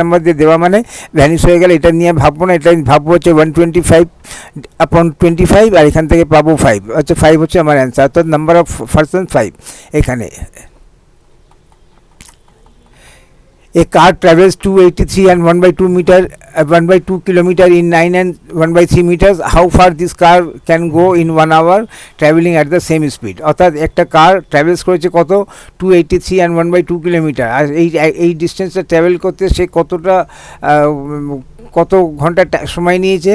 নাম্বার দিয়ে দেওয়া, মানে ভ্যানিশ হয়ে গেলে এটা নিয়ে ভাববো না, এটা ভাববো হচ্ছে 125/25, আর এখান থেকে পাবো 5, আচ্ছা 5 হচ্ছে আমার অ্যান্সার, অর্থাৎ নাম্বার অফ পার্সন 5 এখানে। A car travels 283 and 1 by 2 meter 1 by 2 kilometer in 9 and 1 by 3 meters. How far this car can go in 1 hour traveling at the same speed? অর্থাৎ একটা কার ট্রাভেলস করেছে কত 283 and 1 by 2 কিলোমিটার, আর এই ডিস্টেন্সটা travel করতে সে কতটা কত ঘন্টা সময় নিয়েছে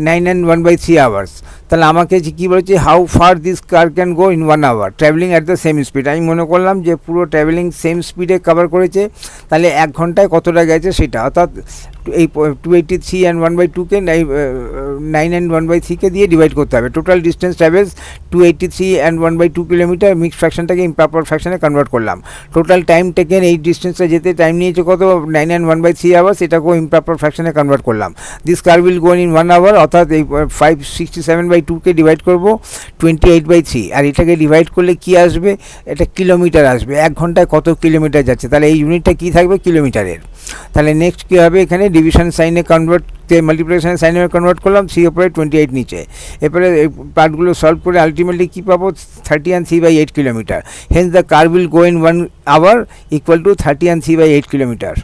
9 and 1 by 3 আওয়ার্স। তাহলে আমাকে কী বলেছে, how far this car can go in 1 hour travelling at the same speed. আমি মনে করলাম যে পুরো ট্রাভেলিং সেম স্পিডে কভার করেছে, তাহলে 1 ঘন্টায় কতটা গেছে সেটা, অর্থাৎ এই 283 and 1 by 2কে 9 and 1 by 3কে দিয়ে ডিভাইড করতে হবে। Total distance travels 283 and 1 by 2 kilometre, mixed ফ্র্যাকশনটাকে ইমপ্রপার ফ্র্যাকশনে কনভার্ট করলাম। টোটাল টাইম টেকেন, এই ডিস্টেন্সটা যেতে টাইম নিয়েছে কত 9 and 1 by 3 আওয়ার্স, এটাকেও ইমপ্রপার ফ্র্যাকশনে কনভার্ট করলাম। This car will go in 1 hour, অর্থাৎ এই 567 by 2কে ডিভাইড করবো 28 by 3, আর এটাকে ডিভাইড করলে কি আসবে, এটা কিলোমিটার আসবে। 1 ঘন্টায় কত কিলোমিটার যাচ্ছে, তাহলে এই ইউনিটটা কী থাকবে, কিলোমিটারের। তাহলে নেক্সট কী হবে, এখানে ডিভিশন সাইনে কনভার্ট, মাল্টিপ্লিকেশনের সাইনে কনভার্ট করলাম, 3 উপরে 28 নিচে। এরপরে এই পার্টগুলো সলভ করে আলটিমেটলি কী পাবো, 30 and 3 by 8 kilometre. Hence the car will go in 1 hour equal to 30 and 3 by 8 kilometre.